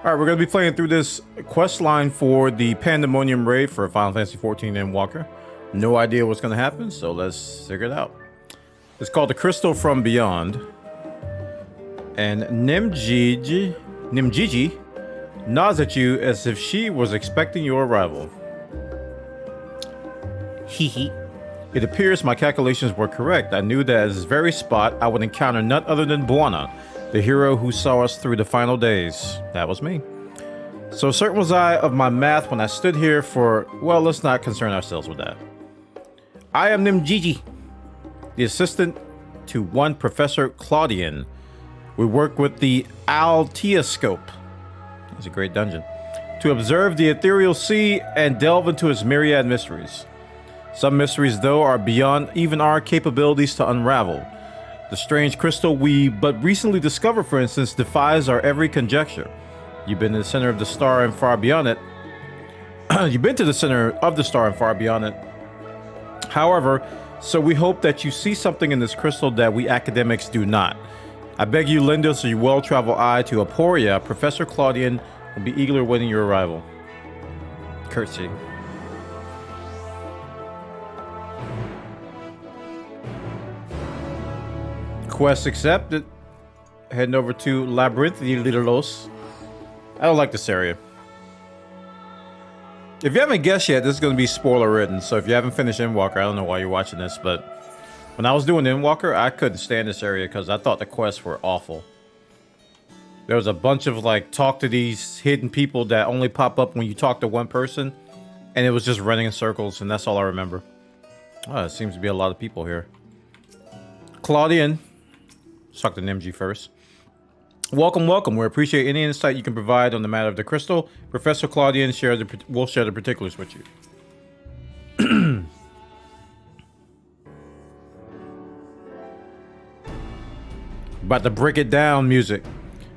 All right, we're going to be playing through this quest line for the Pandemonium raid for Final Fantasy XIV endwalker. No idea what's going to happen, so let's figure it out. It's called the Crystal from Beyond. And Nimgigi nods at you as if she was expecting your arrival. Hee. It appears my calculations were correct. I knew that at this very spot I would encounter none other than Buana, the hero who saw us through the final days. That was me. So certain was I of my math when I stood here for... Well, let's not concern ourselves with that. I am Nimgigi, the assistant to one Professor Claudian. We work with the Altioscope. It's a great dungeon. To observe the ethereal sea and delve into its myriad mysteries. Some mysteries, though, are beyond even our capabilities to unravel. The strange crystal we but recently discovered, for instance, defies our every conjecture. You've been in the center of the star and far beyond it. You've been to the center of the star and far beyond it. However, so we hope that you see something in this crystal that we academics do not. I beg you lend us your well-traveled eye to Aporia. Professor Claudian will be eagerly awaiting your arrival. Curtsy. Quest accepted. Heading over to Labyrinthilos. I don't like this area. If you haven't guessed yet, this is going to be spoiler written. So if you haven't finished Endwalker, I don't know why you're watching this, but when I was doing Endwalker, I couldn't stand this area because I thought the quests were awful. There was a bunch of like talk to these hidden people that only pop up when you talk to one person, and it was just running in circles, and that's all I remember. Oh, it seems to be a lot of people here. Claudian. Let's talk to Nimji first. Welcome, welcome. We appreciate any insight you can provide on the matter of the crystal. Professor Claudian will share the particulars with you. About to break it down, music.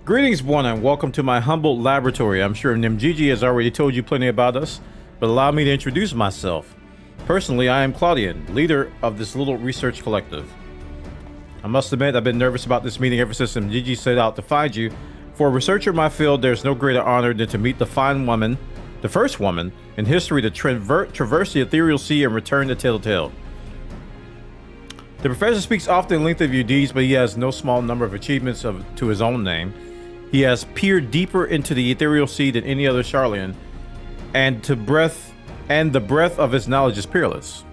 Greetings, Buana, and welcome to my humble laboratory. I'm sure Nimgigi has already told you plenty about us, but allow me to introduce myself. Personally, I am Claudian, leader of this little research collective. I must admit, I've been nervous about this meeting ever since Nimgigi set out to find you. For a researcher in my field, there's no greater honor than to meet the fine woman, the first woman in history to traverse the ethereal sea and return to Telltale. The professor speaks often in length of your deeds, but he has no small number of achievements to his own name. He has peered deeper into the ethereal sea than any other Charlian, and the breadth of his knowledge is peerless.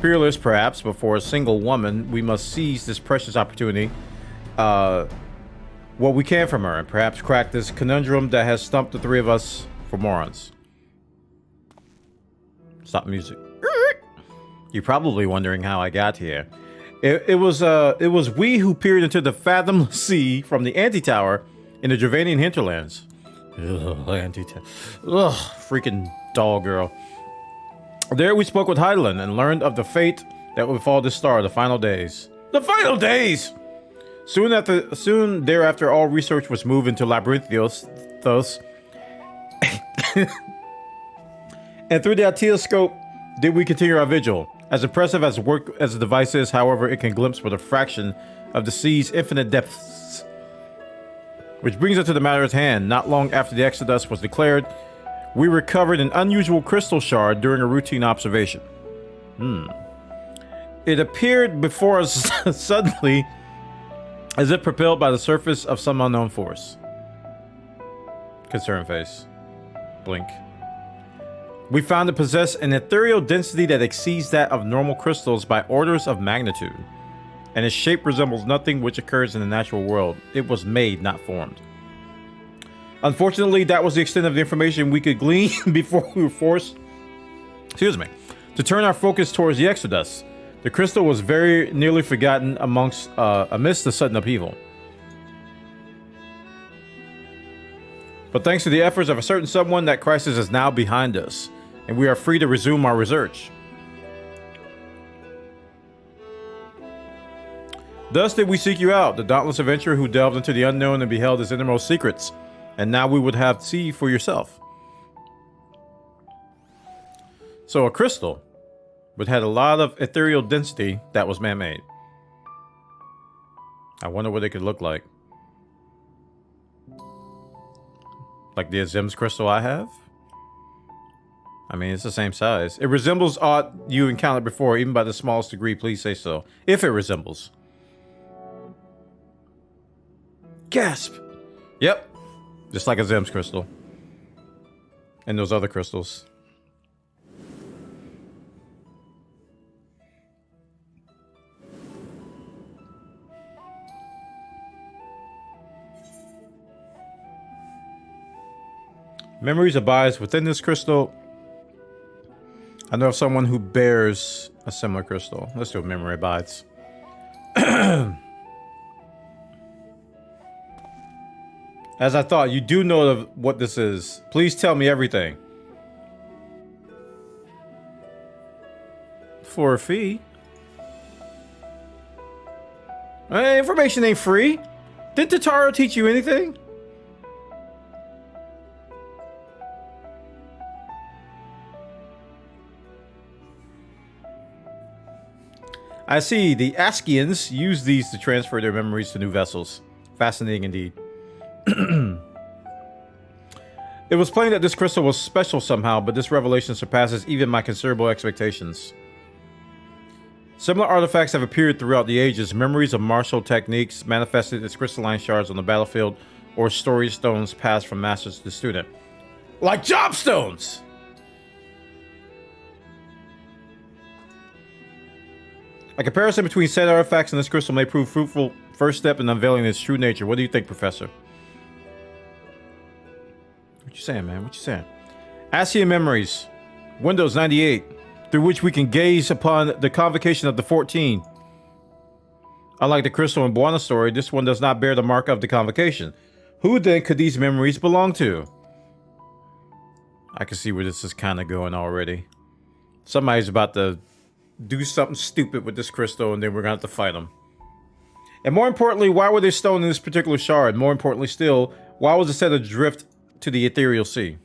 Peerless, perhaps, but for a single woman, we must seize this precious opportunity, what we can from her, and perhaps crack this conundrum that has stumped the three of us for morons. Stop music. You're probably wondering how I got here. It was we who peered into the fathomless sea from the Anti-Tower in the Dravanian hinterlands. Ugh, Anti-Tower. Ugh, freaking doll girl. There we spoke with Hydaelyn and learned of the fate that would befall this star, the final days. The final days! Soon thereafter, all research was moved into Labyrinthios, and through the Altioscope did we continue our vigil. As impressive as work as the device is, however, it can glimpse but a fraction of the sea's infinite depths. Which brings us to the matter at hand. Not long after the Exodus was declared, we recovered an unusual crystal shard during a routine observation. It appeared before us suddenly, as if propelled by the surface of some unknown force. Concern face. Blink. We found it possessed an ethereal density that exceeds that of normal crystals by orders of magnitude, and its shape resembles nothing which occurs in the natural world. It was made, not formed. Unfortunately, that was the extent of the information we could glean before we were forced, to turn our focus towards the Exodus. The crystal was very nearly forgotten amidst the sudden upheaval. But thanks to the efforts of a certain someone, that crisis is now behind us, and we are free to resume our research. Thus did we seek you out, the dauntless adventurer who delved into the unknown and beheld its innermost secrets. And now we would have to see for yourself. So a crystal, but had a lot of ethereal density that was man-made. I wonder what it could look like. Like the Azim's crystal I have? I mean, it's the same size. It resembles aught you encountered before, even by the smallest degree. Please say so. If it resembles. Gasp! Yep. Just like Azim's crystal. And those other crystals. Memories abides within this crystal. I know of someone who bears a similar crystal. Let's do a memory abides. As I thought, you do know of what this is. Please tell me everything. For a fee. Information ain't free. Did Tataro teach you anything? I see. The Askians use these to transfer their memories to new vessels. Fascinating indeed. It was plain that this crystal was special somehow, but this revelation surpasses even my considerable expectations. Similar artifacts have appeared throughout the ages. Memories of martial techniques manifested as crystalline shards on the battlefield, or story stones passed from master to student. Like job stones! A comparison between said artifacts and this crystal may prove fruitful first step in unveiling its true nature. What do you think, Professor? What you saying, man? What you saying? Asian Memories. Windows 98. Through which we can gaze upon the convocation of the 14. Unlike the crystal and Buana story, this one does not bear the mark of the convocation. Who then could these memories belong to? I can see where this is kind of going already. Somebody's about to do something stupid with this crystal, and then we're gonna have to fight them. And more importantly, why were they stolen in this particular shard? More importantly still, why was it set adrift to the ethereal sea?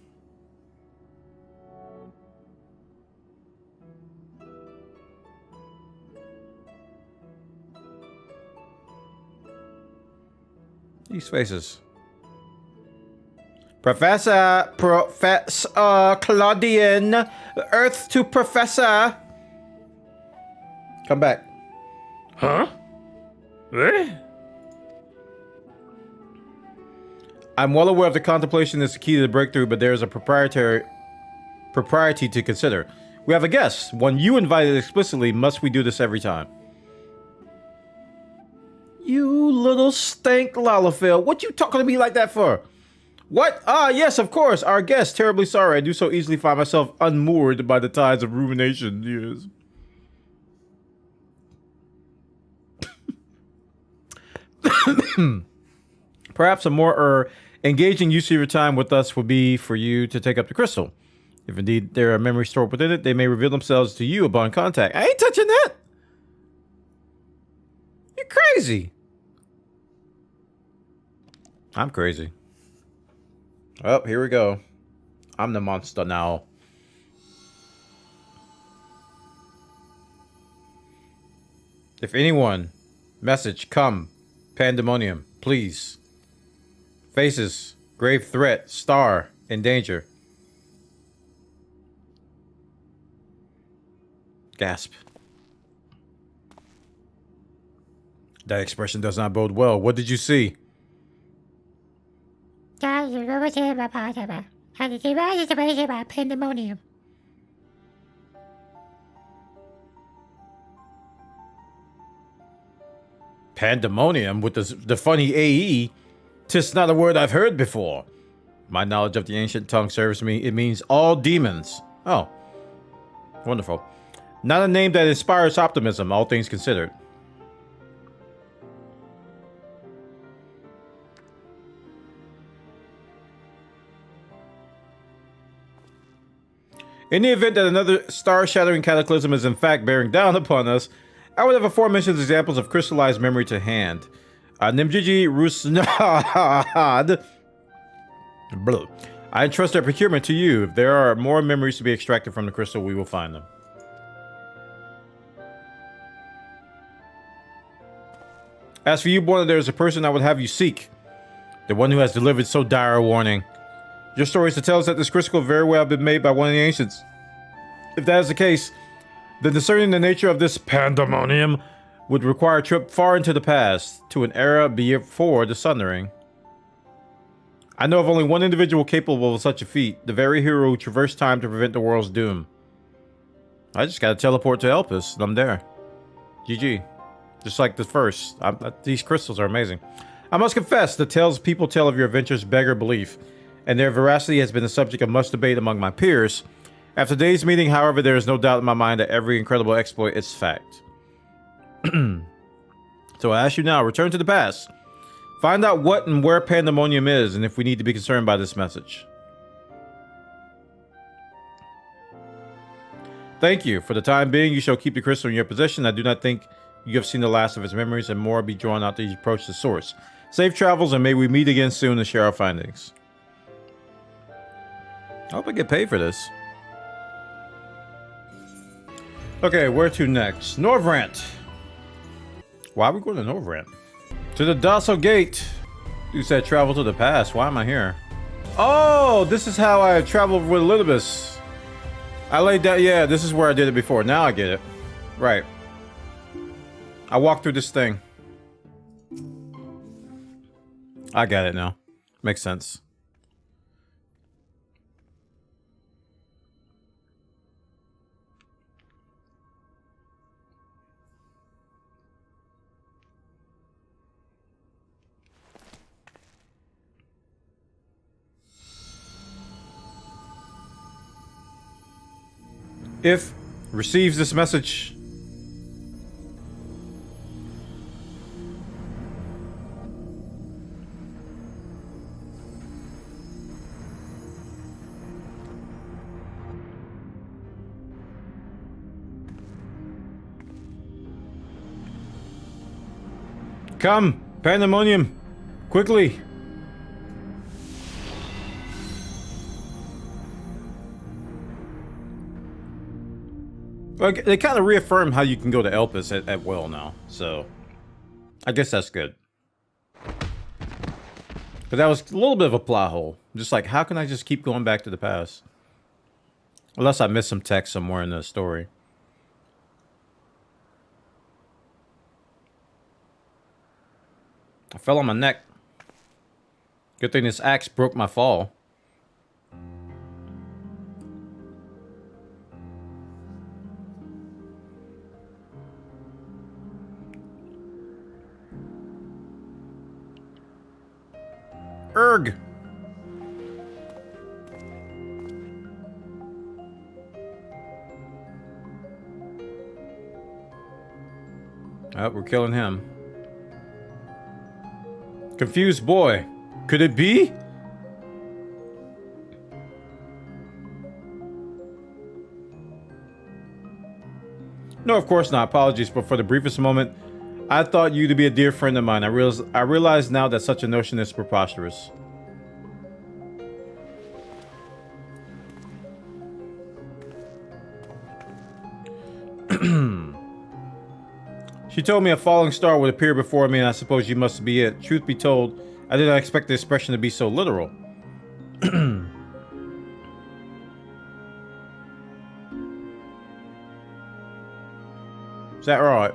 These faces. Professor Claudian, Earth to Professor. Come back. Huh? What? I'm well aware of the contemplation is the key to the breakthrough, but there is a propriety to consider. We have a guest, one you invited explicitly. Must we do this every time? You little stank Lalafell. What you talking to me like that for? What? Ah, yes, of course. Our guest. Terribly sorry. I do so easily find myself unmoored by the tides of rumination. Yes. Perhaps a more engaging use of your time with us would be for you to take up the crystal. If indeed there are memories stored within it, they may reveal themselves to you upon contact. I ain't touching that. You're crazy. I'm crazy. Oh, here we go. I'm the monster now. If anyone, message, come. Pandemonium, please. Faces, grave threat, star, in danger. Gasp. That expression does not bode well. What did you see? Pandemonium. Pandemonium with the funny AE? 'Tis not a word I've heard before. My knowledge of the ancient tongue serves me. It means all demons. Oh. Wonderful. Not a name that inspires optimism, all things considered. In the event that another star-shattering cataclysm is in fact bearing down upon us, I would have aforementioned examples of crystallized memory to hand. Nimjiji Rusnad. I entrust their procurement to you. If there are more memories to be extracted from the crystal, we will find them. As for you, Buona, there is a person I would have you seek. The one who has delivered so dire a warning. Your story is to tell us that this crystal could very well have been made by one of the ancients. If that is the case, then discerning the nature of this Pandemonium would require a trip far into the past, to an era before the Sundering. I know of only one individual capable of such a feat, the very hero who traversed time to prevent the world's doom. I just gotta teleport to Elpis, and I'm there. GG. Just like the first. These crystals are amazing. I must confess, the tales people tell of your adventures beggar belief, and their veracity has been the subject of much debate among my peers. After today's meeting, however, there is no doubt in my mind that every incredible exploit is fact. So I ask you now, return to the past. Find out what and where Pandemonium is, and if we need to be concerned by this message. Thank you. For the time being, you shall keep the crystal in your possession. I do not think you have seen the last of its memories, and more be drawn out as you approach the source. Safe travels, and may we meet again soon to share our findings. I hope I get paid for this. Okay, where to next? Norvrant. Why are we going to Norvrant? To the Docile Gate. You said travel to the past. Why am I here? Oh, this is how I traveled with Elpis. I laid down. Yeah, this is where I did it before. Now I get it. Right. I walked through this thing. I got it now. Makes sense. If receives this message. Come, Pandemonium, quickly. They kind of reaffirm how you can go to Elpis at will now, so I guess that's good. But that was a little bit of a plot hole. Just like, how can I just keep going back to the past? Unless I missed some text somewhere in the story. I fell on my neck. Good thing this axe broke my fall. Erg! Oh, we're killing him. Confused boy. Could it be? No, of course not. Apologies, but for the briefest moment, I thought you to be a dear friend of mine. I realize now that such a notion is preposterous. She told me a falling star would appear before me, and I suppose you must be it. Truth be told, I did not expect the expression to be so literal. Is that right?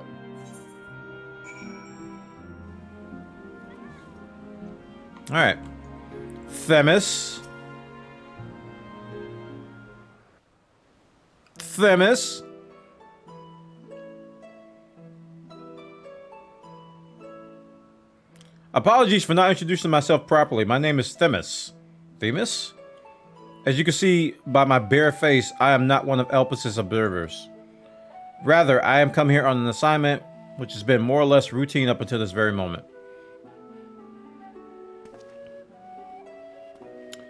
Alright. Themis. Themis. Apologies for not introducing myself properly. My name is Themis. Themis? As you can see by my bare face, I am not one of Elpis's observers. Rather, I am come here on an assignment which has been more or less routine up until this very moment.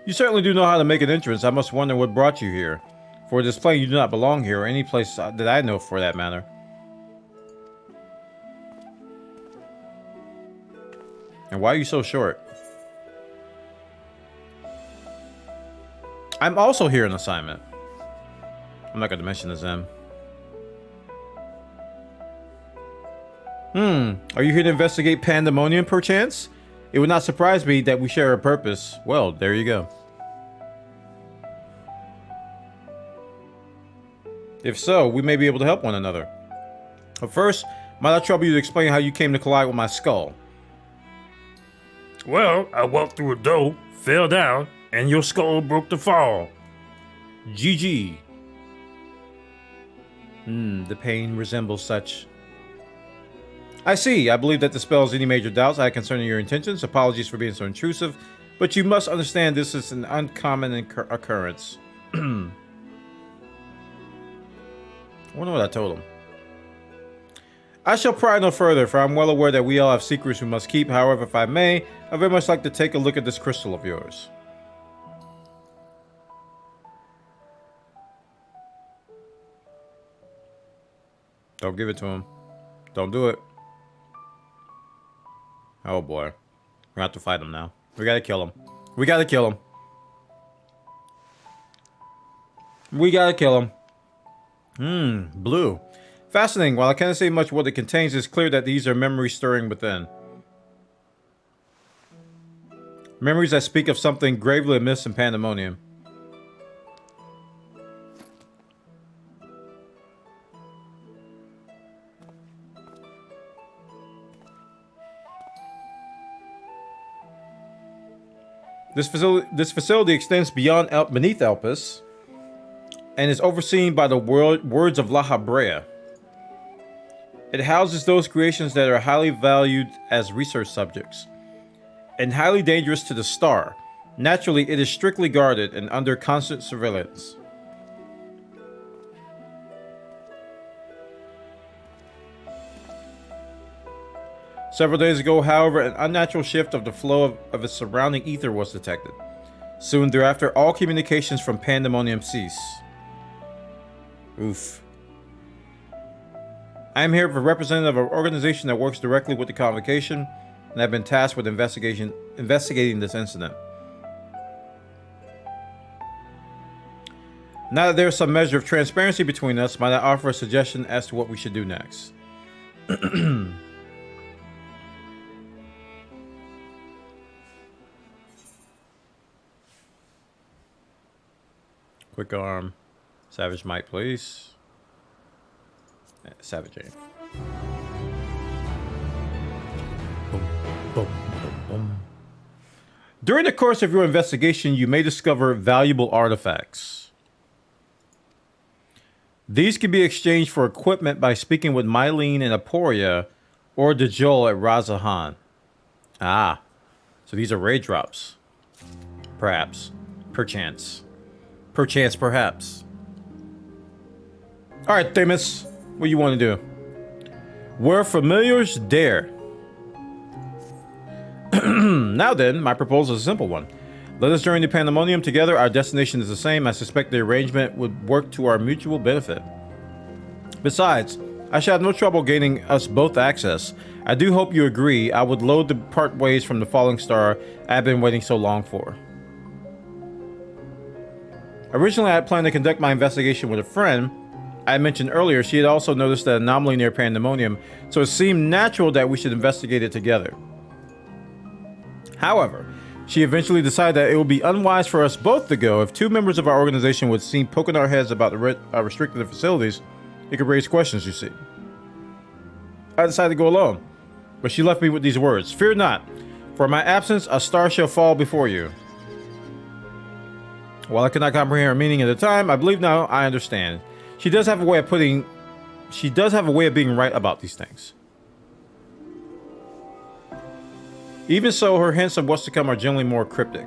You certainly do know how to make an entrance. I must wonder what brought you here. For it is plain you do not belong here, or any place that I know for that matter. And why are you so short? I'm also here on assignment. I'm not going to mention his name. Are you here to investigate Pandemonium, perchance? It would not surprise me that we share a purpose. Well, there you go. If so, we may be able to help one another. But first, might I trouble you to explain how you came to collide with my skull? Well, I walked through a door, fell down, and your skull broke the fall. GG. The pain resembles such. I see. I believe that dispels any major doubts I had concerning your intentions. Apologies for being so intrusive, but you must understand this is an uncommon occurrence. I wonder what I told him. I shall pry no further, for I'm well aware that we all have secrets we must keep. However, if I may, I'd very much like to take a look at this crystal of yours. Don't give it to him. Don't do it. Oh boy. We're gonna have to fight him now. We gotta kill him. We gotta kill him. We gotta kill him. Blue. Fascinating. While I can't say much what it contains, it's clear that these are memories stirring within. Memories that speak of something gravely amiss in Pandemonium. This facility extends beyond beneath Elpis and is overseen by the words of La Habrea. It houses those creations that are highly valued as research subjects and highly dangerous to the star. Naturally, it is strictly guarded and under constant surveillance. Several days ago, however, an unnatural shift of the flow of its surrounding ether was detected. Soon thereafter, all communications from Pandemonium cease. Oof. I am here as a representative of an organization that works directly with the convocation, and I've been tasked with investigating this incident. Now that there's some measure of transparency between us, might I offer a suggestion as to what we should do next? Quick arm. Savage Might, please. Savage aim. Boom, boom, boom, boom. During the course of your investigation, you may discover valuable artifacts. These can be exchanged for equipment by speaking with Mylene and Aporia or Dejol at Razahan. Ah, so these are raid drops. Perhaps. Perchance. Perchance, perhaps. Alright, Themis. What do you want to do? Where familiars dare. Now then, my proposal is a simple one. Let us journey to Pandemonium together. Our destination is the same. I suspect the arrangement would work to our mutual benefit. Besides, I shall have no trouble gaining us both access. I do hope you agree. I would loathe to part ways from the falling star I have been waiting so long for. Originally, I had planned to conduct my investigation with a friend. I mentioned earlier she had also noticed an anomaly near Pandemonium, so it seemed natural that we should investigate it together. However, she eventually decided that it would be unwise for us both to go. If two members of our organization would seem poking our heads about the restricted facilities, it could raise questions, you see. I decided to go alone, but she left me with these words. Fear not, for my absence a star shall fall before you. While I could not comprehend her meaning at the time, I believe now I understand. She does have a way of being right about these things. Even so, her hints of what's to come are generally more cryptic.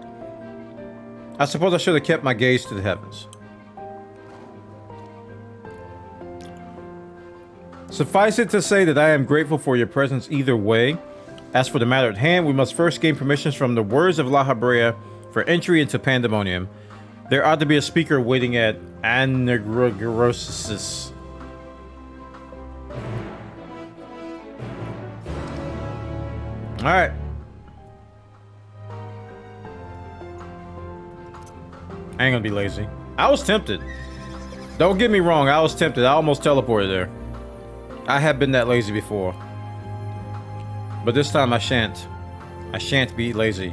I suppose I should have kept my gaze to the heavens. Suffice it to say that I am grateful for your presence either way. As for the matter at hand, we must first gain permissions from the words of La Habrea for entry into Pandemonium. There ought to be a speaker waiting at Anagrosis. Alright. I ain't gonna be lazy. I was tempted. Don't get me wrong, I was tempted. I almost teleported there. I have been that lazy before. But this time I shan't. I shan't be lazy.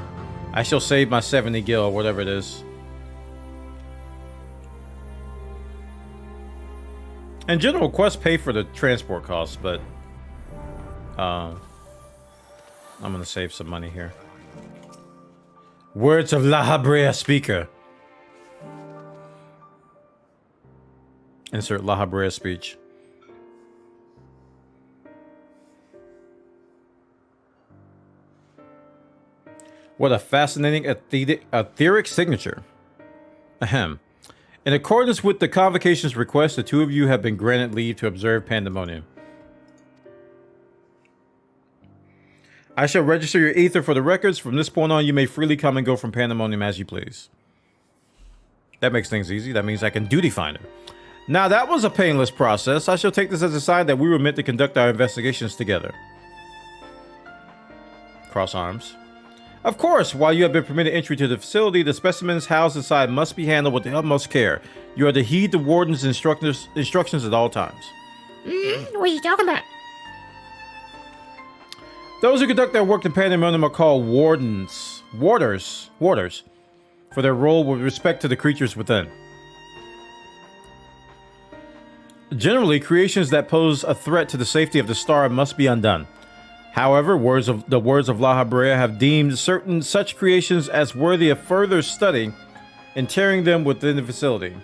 I shall save my 70 gil or whatever it is. In general, quests pay for the transport costs, but I'm gonna save some money here. Words of La Habrea speaker. Insert La Habrea speech. What a fascinating etheric signature. Ahem. In accordance with the convocation's request, the two of you have been granted leave to observe Pandemonium. I shall register your ether for the records. From this point on, you may freely come and go from Pandemonium as you please. That makes things easy. That means I can duty find her. Now, that was a painless process. I shall take this as a sign that we were meant to conduct our investigations together. Cross arms. Of course, while you have been permitted entry to the facility, the specimens housed inside must be handled with the utmost care. You are to heed the warden's instructions at all times. What are you talking about? Those who conduct their work in Pandemonium are called warders, for their role with respect to the creatures within. Generally, creations that pose a threat to the safety of the star must be undone. However, the words of La Habrea have deemed certain such creations as worthy of further study and tearing them within the facility.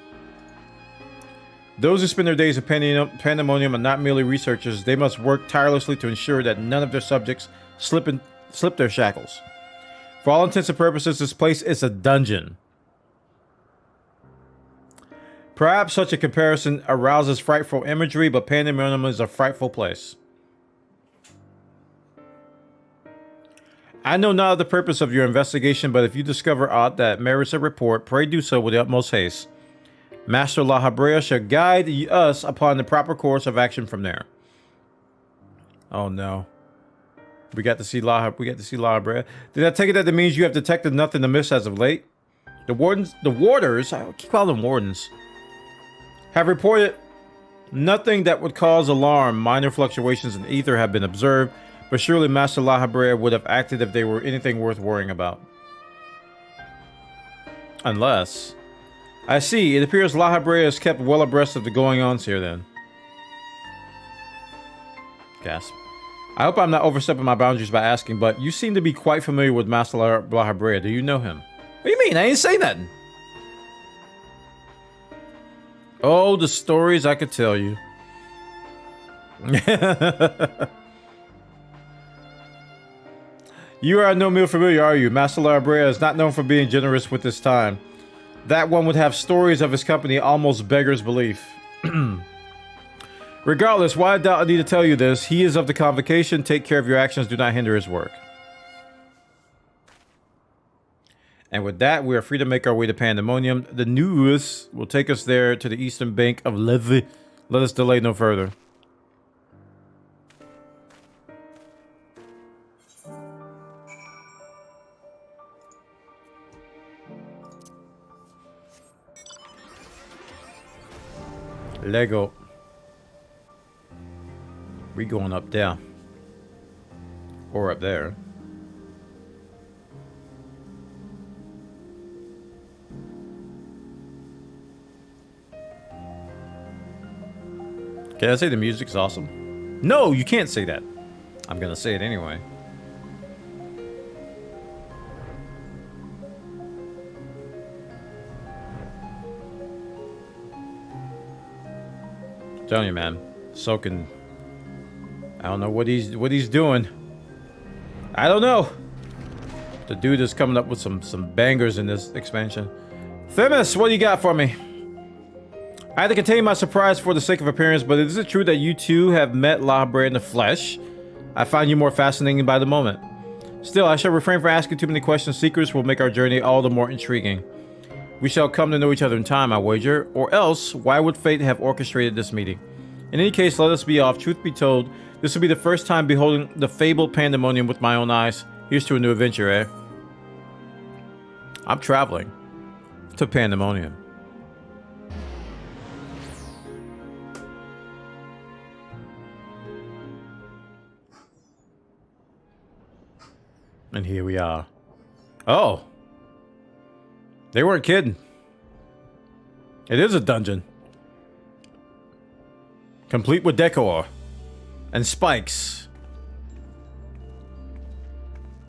Those who spend their days in Pandemonium are not merely researchers. They must work tirelessly to ensure that none of their subjects slip their shackles. For all intents and purposes, this place is a dungeon. Perhaps such a comparison arouses frightful imagery, but Pandemonium is a frightful place. I know not of the purpose of your investigation, but if you discover aught that merits a report, pray do so with the utmost haste. Master La Habrea shall guide us upon the proper course of action from there. Oh no. We got to see La Habrea. Did I take it that means you have detected nothing amiss as of late? The warders, I keep calling them wardens, have reported nothing that would cause alarm. Minor fluctuations in ether have been observed, but surely Master La Habrea would have acted if they were anything worth worrying about. Unless... I see. It appears La Habrea is kept well abreast of the going-ons here then. Gasp. I hope I'm not overstepping my boundaries by asking, but you seem to be quite familiar with Master La Habrea. Do you know him? What do you mean? I ain't say nothing. Oh, the stories I could tell you. You are no mere familiar, are you? Master La Habrea is not known for being generous with his time. That one would have stories of his company almost beggars belief. Regardless, why I doubt I need to tell you this. He is of the convocation. Take care of your actions. Do not hinder his work. And with that, we are free to make our way to Pandemonium. The news will take us there to the eastern bank of Levy. Let us delay no further. Lego. We going up there. Or up there. Can I say the music's awesome? No, you can't say that. I'm gonna say it anyway. Telling you, man, soaking. I don't know what he's doing. I don't know. The dude is coming up with some bangers in this expansion. Themis, what do you got for me? I had to contain my surprise for the sake of appearance, but is it true that you two have met La Habrea in the flesh? I find you more fascinating by the moment. Still, I shall refrain from asking too many questions. Secrets will make our journey all the more intriguing. We shall come to know each other in time, I wager. Or else, why would fate have orchestrated this meeting? In any case, let us be off. Truth be told, this will be the first time beholding the fabled Pandemonium with my own eyes. Here's to a new adventure, eh? I'm traveling to Pandemonium. And here we are. Oh! They weren't kidding. It is a dungeon. Complete with decor. And spikes.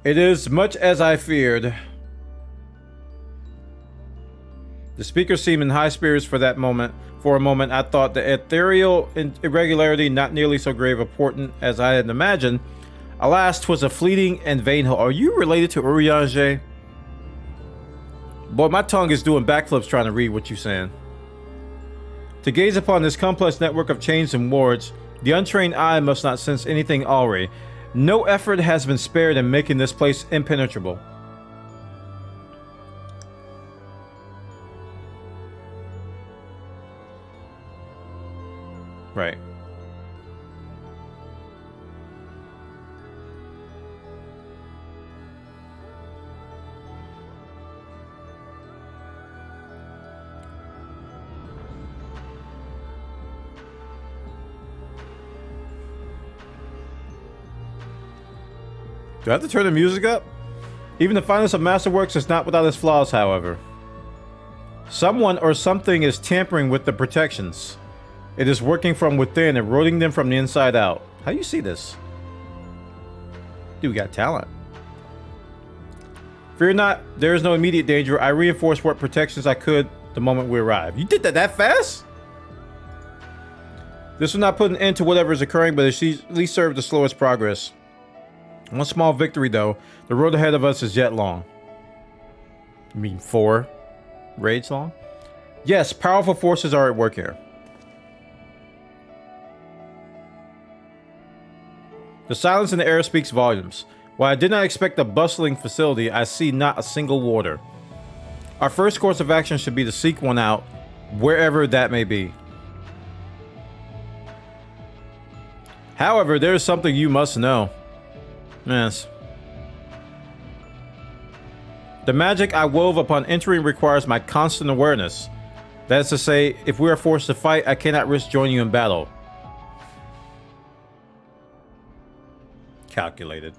It is much as I feared. The speaker seemed in high spirits for that moment. For a moment, I thought the ethereal irregularity not nearly so grave or portent as I had imagined. Alas, 'twas a fleeting and vain hope. Are you related to Urianger? Boy, my tongue is doing backflips trying to read what you're saying. To gaze upon this complex network of chains and wards, the untrained eye must not sense anything awry. No effort has been spared in making this place impenetrable. Right. Do I have to turn the music up? Even the finest of masterworks is not without its flaws, however. Someone or something is tampering with the protections. It is working from within, eroding them from the inside out. How do you see this? Dude, we got talent. Fear not, there is no immediate danger. I reinforced what protections I could the moment we arrived. You did that fast? This will not put an end to whatever is occurring, but it at least serve the slowest progress. One small victory, though. The road ahead of us is yet long. You mean 4 raids long? Yes, powerful forces are at work here. The silence in the air speaks volumes. While I did not expect a bustling facility, I see not a single warder. Our first course of action should be to seek one out, wherever that may be. However, there is something you must know. Yes. The magic I wove upon entering requires my constant awareness. That is to say, if we are forced to fight, I cannot risk joining you in battle. Calculated.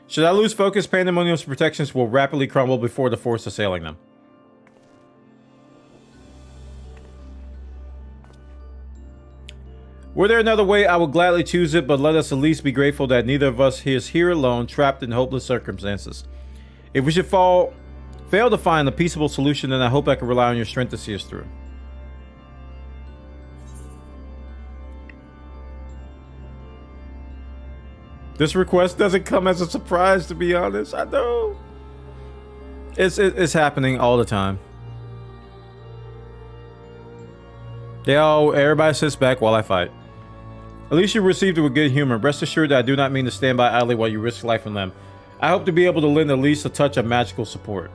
Should I lose focus, Pandemonium's protections will rapidly crumble before the force assailing them. Were there another way, I would gladly choose it, but let us at least be grateful that neither of us is here alone, trapped in hopeless circumstances. If we should fail to find a peaceable solution, then I hope I can rely on your strength to see us through. This request doesn't come as a surprise, to be honest. I know. It's happening all the time. Everybody sits back while I fight. At least you received it with good humor. Rest assured that I do not mean to stand by idly while you risk life and limb. I hope to be able to lend at least a touch of magical support.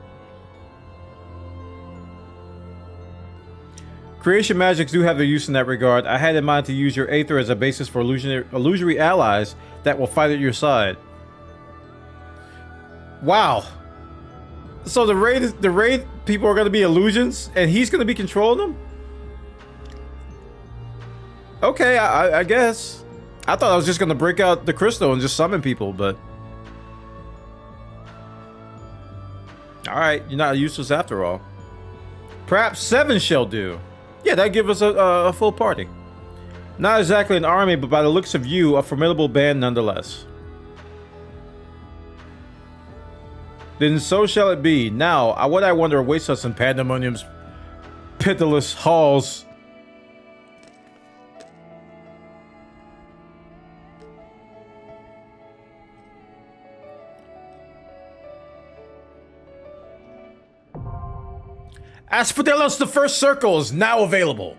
Creation magics do have their use in that regard. I had in mind to use your Aether as a basis for illusory allies that will fight at your side. Wow. So the raid people are going to be illusions and he's going to be controlling them? Okay, I guess. I thought I was just going to break out the crystal and just summon people, but... Alright, you're not useless after all. Perhaps 7 shall do. Yeah, that'd give us a full party. Not exactly an army, but by the looks of you, a formidable band nonetheless. Then so shall it be. Now, what I wonder awaits us in Pandemonium's pitiless halls. Asphodelos, the first circle, is now available.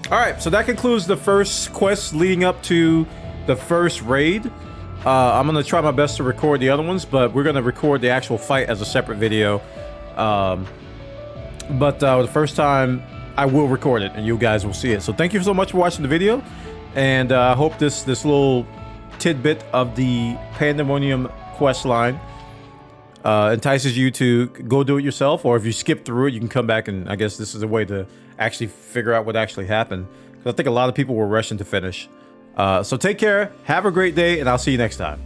Alright, so that concludes the first quest leading up to the first raid. I'm going to try my best to record the other ones, but we're going to record the actual fight as a separate video. The first time, I will record it, and you guys will see it. So thank you so much for watching the video, and I hope this little tidbit of the Pandemonium quest line entices you to go do it yourself, or if you skip through it, you can come back, and I guess this is a way to actually figure out what actually happened, because I think a lot of people were rushing to finish. So take care, have a great day, and I'll see you next time.